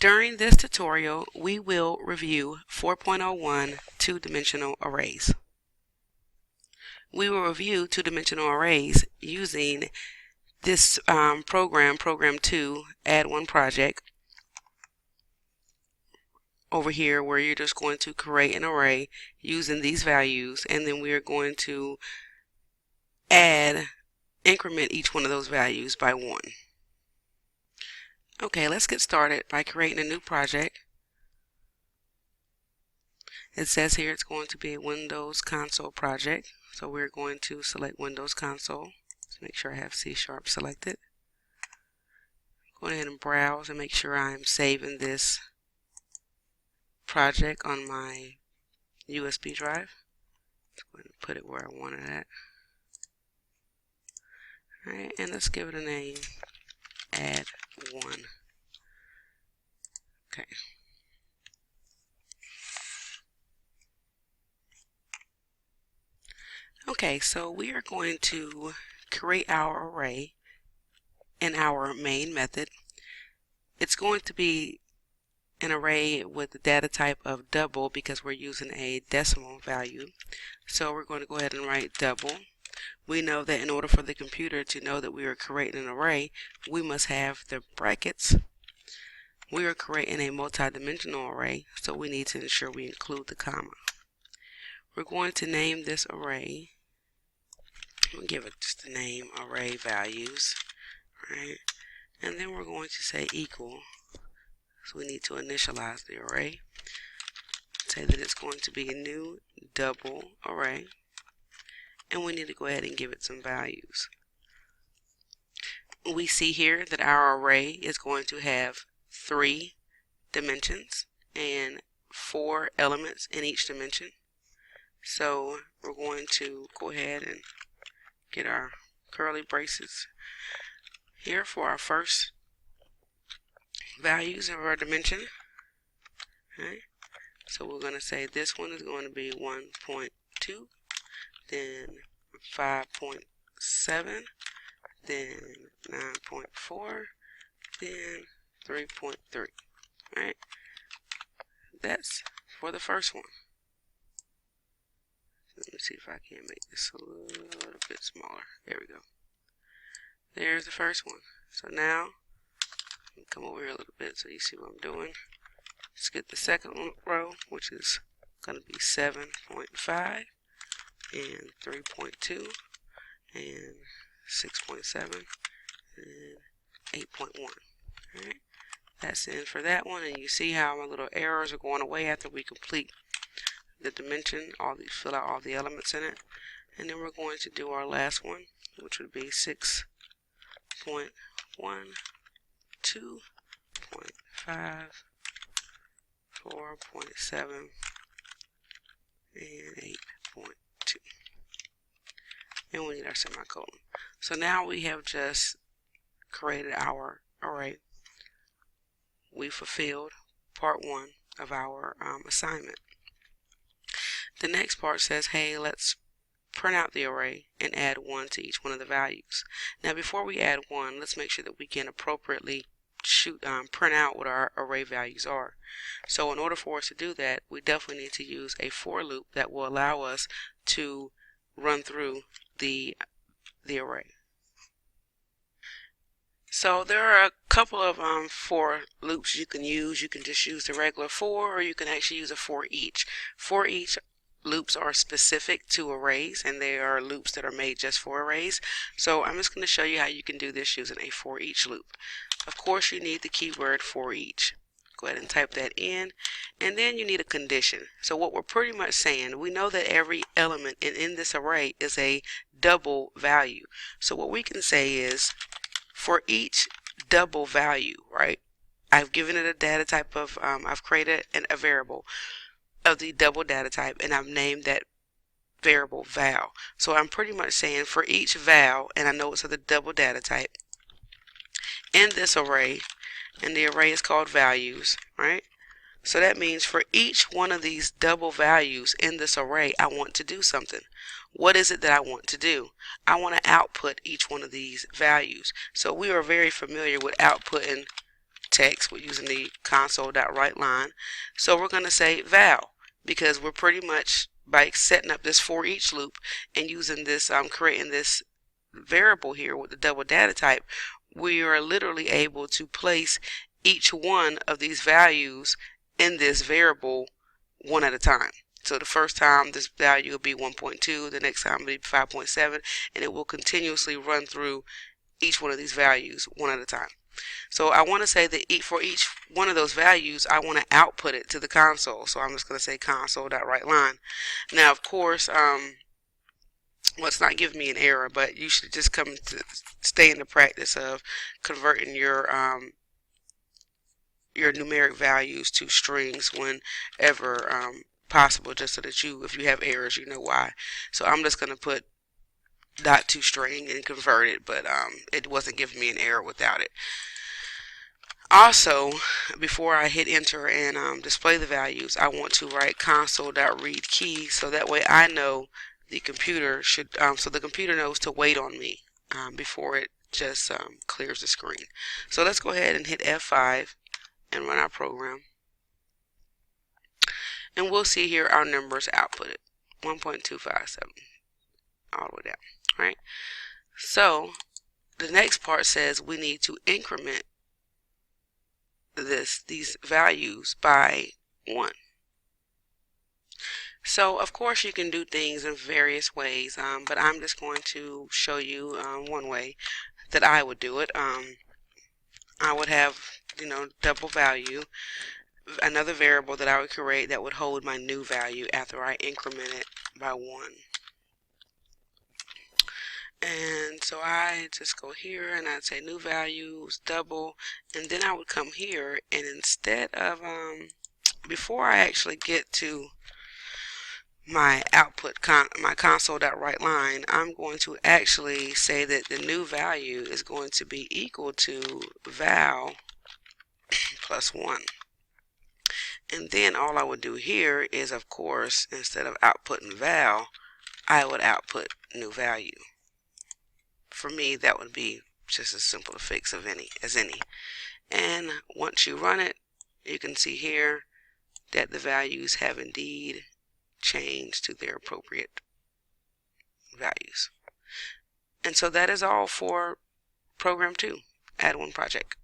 During this tutorial, we will review 4.01 two-dimensional arrays. We will review two-dimensional arrays using this program 2, AddOne project, over here where you're just going to create an array using these values, and then we are going to increment each one of those values by 1. Okay, let's get started by creating a new project. It says here it's going to be a Windows Console project, so we're going to select Windows Console. Let's make sure I have C# selected. Go ahead and browse and make sure I'm saving this project on my USB drive. Let's go ahead and put it where I want it at. Alright, and let's give it a name, AddOne. Okay. Okay, so we are going to create our array in our main method. It's going to be an array with the data type of double because we're using a decimal value. So we're going to go ahead and write double. We know that in order for the computer to know that we are creating an array, we must have the brackets. We are creating a multi-dimensional array, so we need to ensure we include the comma. We're going to name this array. We'll give it just the name array values, right? And then we're going to say equal. So we need to initialize the array. Say that it's going to be a new double array. And we need to go ahead and give it some values. We see here that our array is going to have 3 dimensions and 4 elements in each dimension. So we're going to go ahead and get our curly braces here for our first values of our dimension. Okay. So we're going to say this one is going to be 1.2, then 5.7, then 9.4, then 3.3. Alright, that's for the first one. Let me see if I can make this a little bit smaller. There we go. There's the first one. So now, come over here a little bit so you see what I'm doing. Let's get the second row, which is going to be 7.5, and 3.2, and 6.7, and 8.1. Alright, that's in for that one, and you see how my little arrows are going away after we complete the dimension, fill out all the elements in it. And then we're going to do our last one, which would be 6.1, 2.5, 4.7, and 8.2. And we need our semicolon. So now we have just created our array. We fulfilled part 1 of our assignment. The next part says, hey, let's print out the array and add 1 to each one of the values. Now before we add 1, let's make sure that we can appropriately print out what our array values are. So in order for us to do that, we definitely need to use a for loop that will allow us to run through the array. So there are a couple of for loops you can use. You can just use the regular for, or you can actually use a for each. For each loops are specific to arrays, and they are loops that are made just for arrays. So I'm just going to show you how you can do this using a for each loop. Of course, you need the keyword for each. Go ahead and type that in, and then you need a condition. So what we're pretty much saying, we know that every element in this array is a double value. So what we can say is, for each double value, right? I've given it a data type of, I've created a variable of the double data type, and I've named that variable val. So I'm pretty much saying for each val, and I know it's of the double data type, in this array, and the array is called values, right? So that means for each one of these double values in this array, I want to do something. What is it that I want to do? I want to output each one of these values. So we are very familiar with outputting text with using the console.writeLine. So we're going to say val, because we're pretty much, by setting up this for each loop and using this, creating this variable here with the double data type, we are literally able to place each one of these values in this variable one at a time. So the first time this value will be 1.2, the next time will be 5.7, and it will continuously run through each one of these values one at a time. So I want to say that for each one of those values, I want to output it to the console. So I'm just going to say console.writeLine. Now, of course, well, it's not giving me an error, but you should just come to stay in the practice of converting your numeric values to strings whenever possible, just so that if you have errors, you know why. So I'm just going to put .toString and convert it, but it wasn't giving me an error without it. Also, before I hit enter and display the values, I want to write console.readKey, so that way I know the computer should, so the computer knows to wait on me before it just clears the screen. So let's go ahead and hit F5 and run our program, and we'll see here our numbers outputted, 1.257, all the way down. All right. So the next part says we need to increment these values by 1. So of course you can do things in various ways, but I'm just going to show you one way that I would do it. I would have, double value, another variable that I would create that would hold my new value after I increment it by 1. And so I just go here and I'd say new values, double, and then I would come here, and instead of, before I actually get to my output, my console.writeLine, I'm going to actually say that the new value is going to be equal to val plus 1. And then all I would do here is, of course, instead of outputting val, I would output new value. For me, that would be just as simple to fix as any. And once you run it, you can see here that the values have indeed changed to their appropriate values. And so that is all for Program 2, AddOne project.